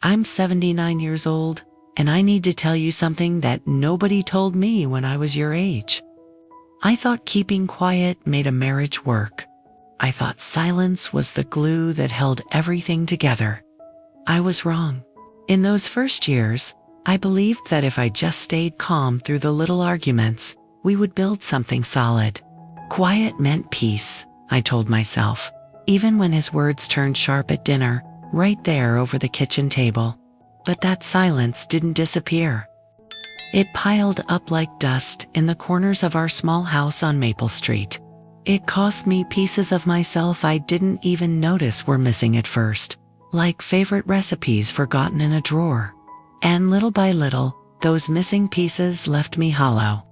I'm 79 years old, and I need to tell you something that nobody told me when I was your age. I thought keeping quiet made a marriage work. I thought silence was the glue that held everything together. I was wrong. In those first years, I believed that if I just stayed calm through the little arguments, we would build something solid. Quiet meant peace, I told myself, even when his words turned sharp at dinner, right there over the kitchen table. But that silence didn't disappear. It piled up like dust in the corners of our small house on Maple Street. It cost me pieces of myself I didn't even notice were missing at first, like favorite recipes forgotten in a drawer. And little by little, those missing pieces left me hollow.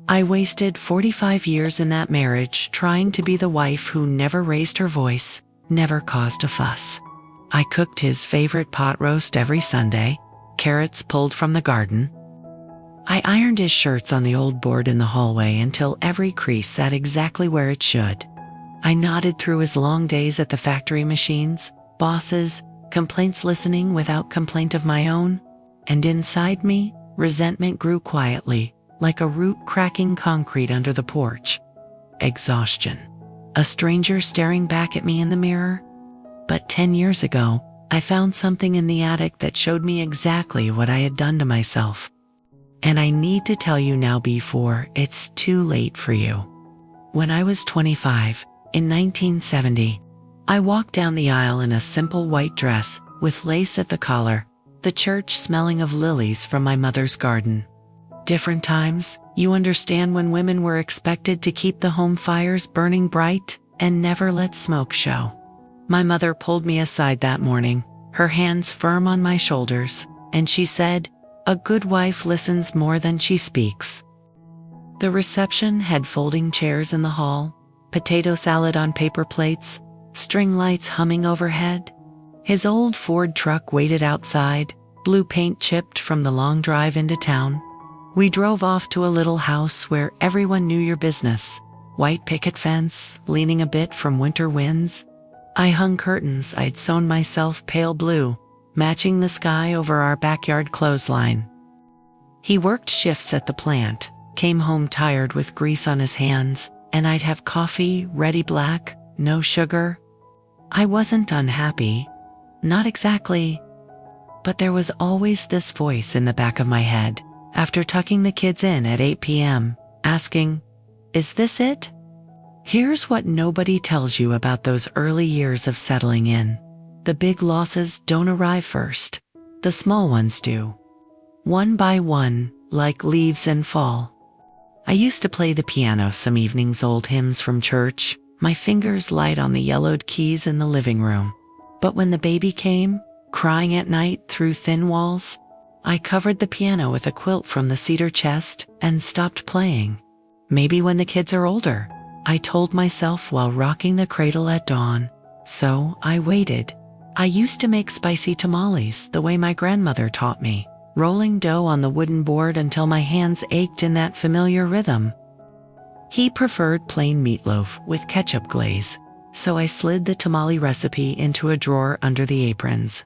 I wasted 45 years in that marriage trying to be the wife who never raised her voice, never caused a fuss. I cooked his favorite pot roast every Sunday, carrots pulled from the garden. I ironed his shirts on the old board in the hallway until every crease sat exactly where it should. I nodded through his long days at the factory machines, bosses, complaints listening without complaint of my own. And inside me, resentment grew quietly, like a root cracking concrete under the porch. Exhaustion. A stranger staring back at me in the mirror. But 10 years ago, I found something in the attic that showed me exactly what I had done to myself. And I need to tell you now before it's too late for you. When I was 25, in 1970, I walked down the aisle in a simple white dress with lace at the collar, the church smelling of lilies from my mother's garden. Different times, you understand, when women were expected to keep the home fires burning bright and never let smoke show. My mother pulled me aside that morning, her hands firm on my shoulders, and she said, "A good wife listens more than she speaks." The reception had folding chairs in the hall, potato salad on paper plates, string lights humming overhead. His old Ford truck waited outside, blue paint chipped from the long drive into town. We drove off to a little house where everyone knew your business. White picket fence, leaning a bit from winter winds. I hung curtains I'd sewn myself pale blue, matching the sky over our backyard clothesline. He worked shifts at the plant, came home tired with grease on his hands, and I'd have coffee, ready black, no sugar. I wasn't unhappy. Not exactly. But there was always this voice in the back of my head, after tucking the kids in at 8 p.m., asking, "Is this it?" Here's what nobody tells you about those early years of settling in. The big losses don't arrive first. The small ones do. One by one, like leaves in fall. I used to play the piano some evenings, old hymns from church, my fingers light on the yellowed keys in the living room. But when the baby came, crying at night through thin walls, I covered the piano with a quilt from the cedar chest and stopped playing. Maybe when the kids are older, I told myself while rocking the cradle at dawn. So I waited. I used to make spicy tamales the way my grandmother taught me, rolling dough on the wooden board until my hands ached in that familiar rhythm. He preferred plain meatloaf with ketchup glaze, so I slid the tamale recipe into a drawer under the aprons.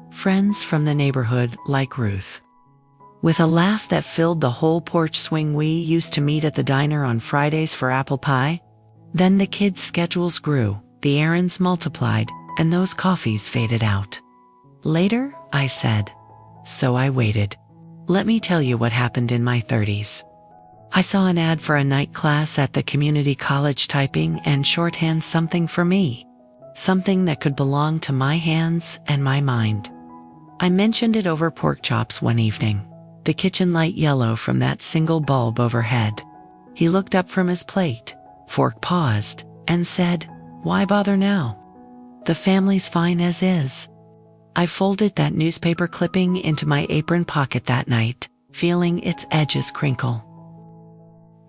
Friends from the neighborhood like Ruth. With a laugh that filled the whole porch swing, we used to meet at the diner on Fridays for apple pie. Then the kids' schedules grew, the errands multiplied, and those coffees faded out. Later, I said. So I waited. Let me tell you what happened in my 30s. I saw an ad for a night class at the community college, typing and shorthand something for me. Something that could belong to my hands and my mind. I mentioned it over pork chops one evening, the kitchen light yellow from that single bulb overhead. He looked up from his plate, fork paused, and said, "Why bother now? The family's fine as is." I folded that newspaper clipping into my apron pocket that night, feeling its edges crinkle.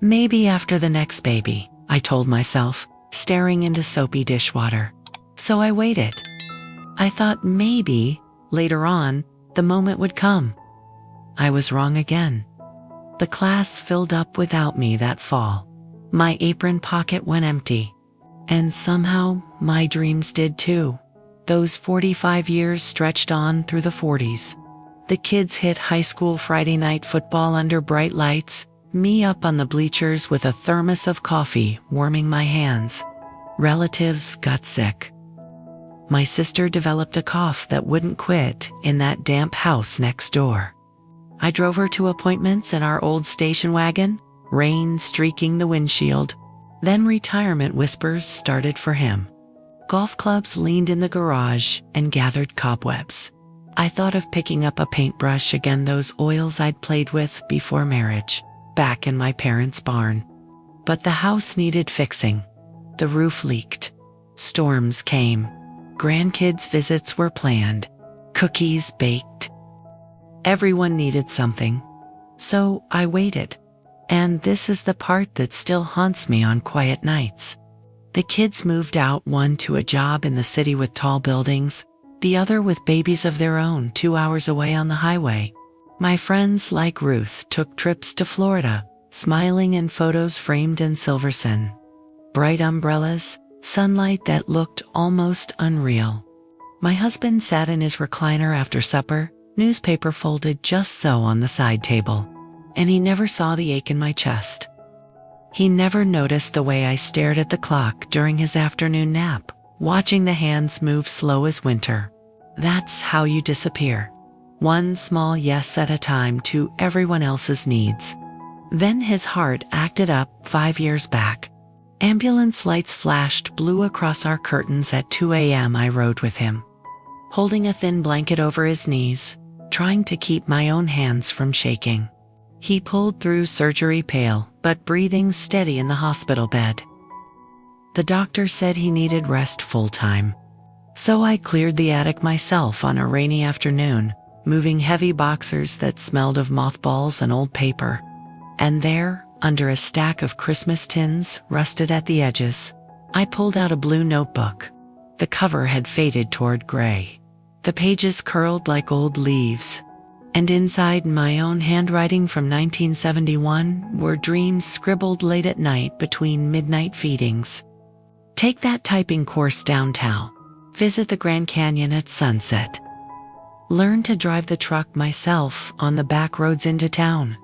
Maybe after the next baby, I told myself, staring into soapy dishwater. So I waited. I thought maybe, later on, the moment would come. I was wrong again. The class filled up without me that fall. My apron pocket went empty. And somehow, my dreams did too. Those 45 years stretched on through the 40s. The kids hit high school Friday night football under bright lights, me up on the bleachers with a thermos of coffee warming my hands. Relatives got sick. My sister developed a cough that wouldn't quit in that damp house next door. I drove her to appointments in our old station wagon, rain streaking the windshield. Then retirement whispers started for him. Golf clubs leaned in the garage and gathered cobwebs. I thought of picking up a paintbrush again, those oils I'd played with before marriage, back in my parents' barn. But the house needed fixing. The roof leaked. Storms came. Grandkids' visits were planned. Cookies baked. Everyone needed something. So I waited. And this is the part that still haunts me on quiet nights. The kids moved out, one to a job in the city with tall buildings, the other with babies of their own 2 hours away on the highway. My friends like Ruth took trips to Florida, smiling in photos framed in Silverson. Bright umbrellas, sunlight that looked almost unreal. My husband sat in his recliner after supper, newspaper folded just so on the side table. And he never saw the ache in my chest. He never noticed the way I stared at the clock during his afternoon nap, watching the hands move slow as winter. That's how you disappear. One small yes at a time to everyone else's needs. Then his heart acted up 5 years back. Ambulance lights flashed blue across our curtains at 2 a.m. I rode with him, holding a thin blanket over his knees, trying to keep my own hands from shaking. He pulled through surgery, pale but breathing steady in the hospital bed. The doctor said he needed rest full-time. So I cleared the attic myself on a rainy afternoon, moving heavy boxers that smelled of mothballs and old paper. And there, under a stack of Christmas tins rusted at the edges, I pulled out a blue notebook. The cover had faded toward gray. The pages curled like old leaves. And inside, my own handwriting from 1971 were dreams scribbled late at night between midnight feedings. Take that typing course downtown. Visit the Grand Canyon at sunset. Learn to drive the truck myself on the back roads into town.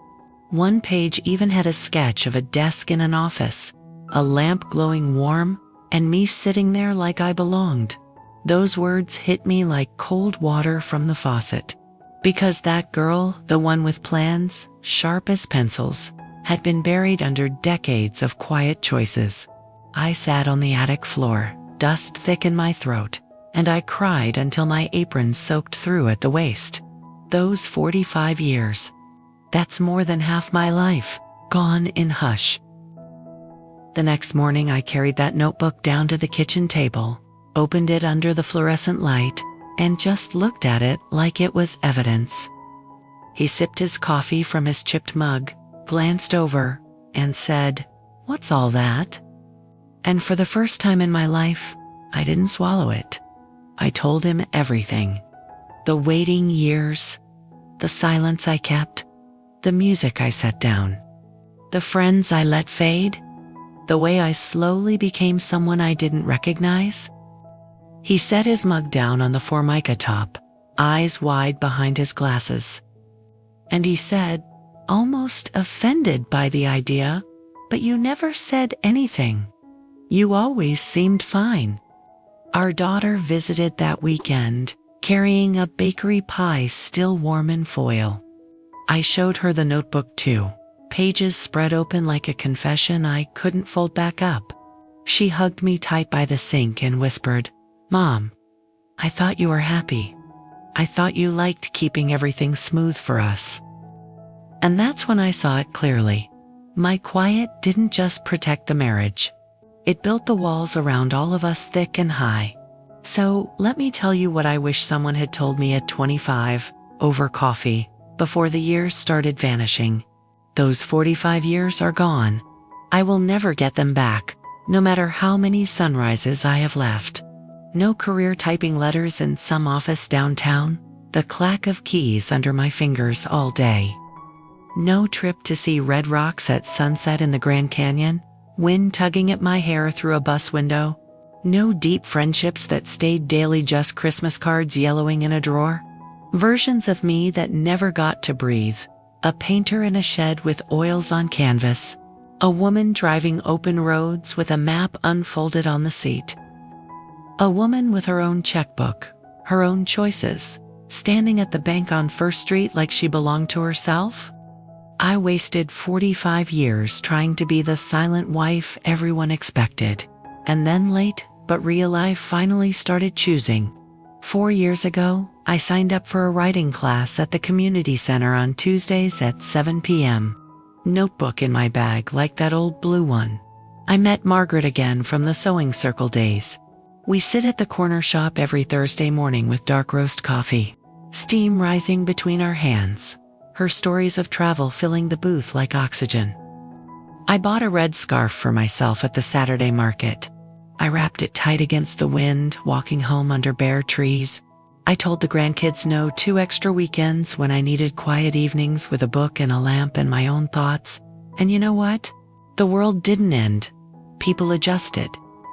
One page even had a sketch of a desk in an office, a lamp glowing warm, and me sitting there like I belonged. Those words hit me like cold water from the faucet. Because that girl, the one with plans, sharp as pencils, had been buried under decades of quiet choices. I sat on the attic floor, dust thick in my throat, and I cried until my apron soaked through at the waist. Those 45 years. That's more than half my life, gone in hush. The next morning I carried that notebook down to the kitchen table, opened it under the fluorescent light, and just looked at it like it was evidence. He sipped his coffee from his chipped mug, glanced over, and said, "What's all that?" And for the first time in my life, I didn't swallow it. I told him everything. The waiting years, the silence I kept, the music I set down, the friends I let fade, the way I slowly became someone I didn't recognize. He set his mug down on the Formica top, eyes wide behind his glasses. And he said, almost offended by the idea, "But you never said anything. You always seemed fine." Our daughter visited that weekend, carrying a bakery pie still warm in foil. I showed her the notebook too, pages spread open like a confession I couldn't fold back up. She hugged me tight by the sink and whispered, "Mom, I thought you were happy. I thought you liked keeping everything smooth for us." And that's when I saw it clearly. My quiet didn't just protect the marriage. It built the walls around all of us thick and high. So let me tell you what I wish someone had told me at 25, over coffee, before the years started vanishing. Those 45 years are gone. I will never get them back, no matter how many sunrises I have left. No career typing letters in some office downtown, the clack of keys under my fingers all day. No trip to see red rocks at sunset in the Grand Canyon, wind tugging at my hair through a bus window. No deep friendships that stayed daily, just Christmas cards yellowing in a drawer. Versions of me that never got to breathe. A painter in a shed with oils on canvas. A woman driving open roads with a map unfolded on the seat. A woman with her own checkbook, her own choices, standing at the bank on First Street like she belonged to herself. I wasted 45 years trying to be the silent wife everyone expected. And then late but real, I finally started choosing. 4 years ago, I signed up for a writing class at the community center on Tuesdays at 7 p.m. Notebook in my bag like that old blue one. I met Margaret again from the sewing circle days. We sit at the corner shop every Thursday morning with dark roast coffee, steam rising between our hands, her stories of travel filling the booth like oxygen. I bought a red scarf for myself at the Saturday market. I wrapped it tight against the wind, walking home under bare trees. I told the grandkids no 2 extra weekends when I needed quiet evenings with a book and a lamp and my own thoughts. And you know what? The world didn't end. People adjusted.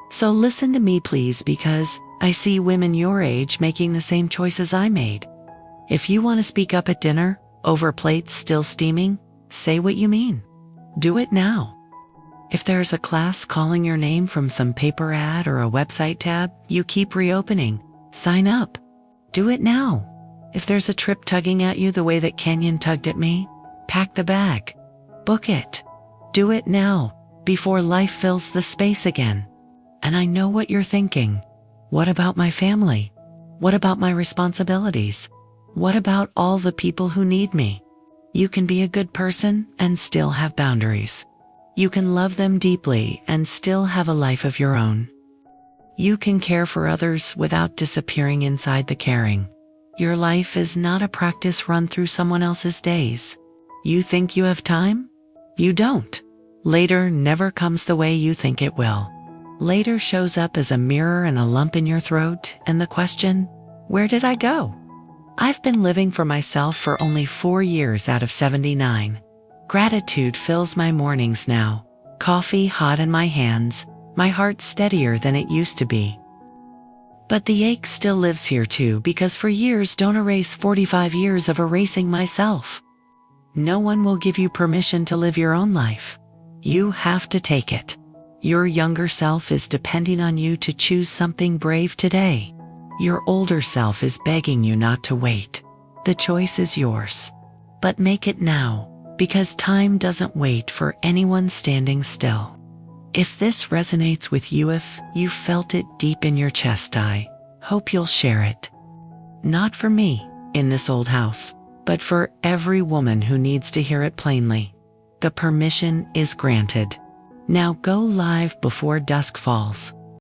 So listen to me, please, because I see women your age making the same choices I made. If you want to speak up at dinner, over plates still steaming, say what you mean. Do it now. If there's a class calling your name from some paper ad or a website tab you keep reopening, sign up. Do it now. If there's a trip tugging at you the way that Kenyon tugged at me, pack the bag. Book it. Do it now, before life fills the space again. And I know what you're thinking. What about my family? What about my responsibilities? What about all the people who need me? You can be a good person and still have boundaries. You can love them deeply and still have a life of your own. You can care for others without disappearing inside the caring. Your life is not a practice run through someone else's days. You think you have time? You don't. Later never comes the way you think it will. Later shows up as a mirror and a lump in your throat and the question, where did I go? I've been living for myself for only 4 years out of 79. Gratitude fills my mornings now. Coffee hot in my hands, my heart steadier than it used to be. But the ache still lives here too, because for years don't erase 45 years of erasing myself. No one will give you permission to live your own life. You have to take it. Your younger self is depending on you to choose something brave today. Your older self is begging you not to wait. The choice is yours. But make it now, because time doesn't wait for anyone standing still. If this resonates with you, if you felt it deep in your chest, I hope you'll share it. Not for me, in this old house, but for every woman who needs to hear it plainly. The permission is granted. Now go live before dusk falls.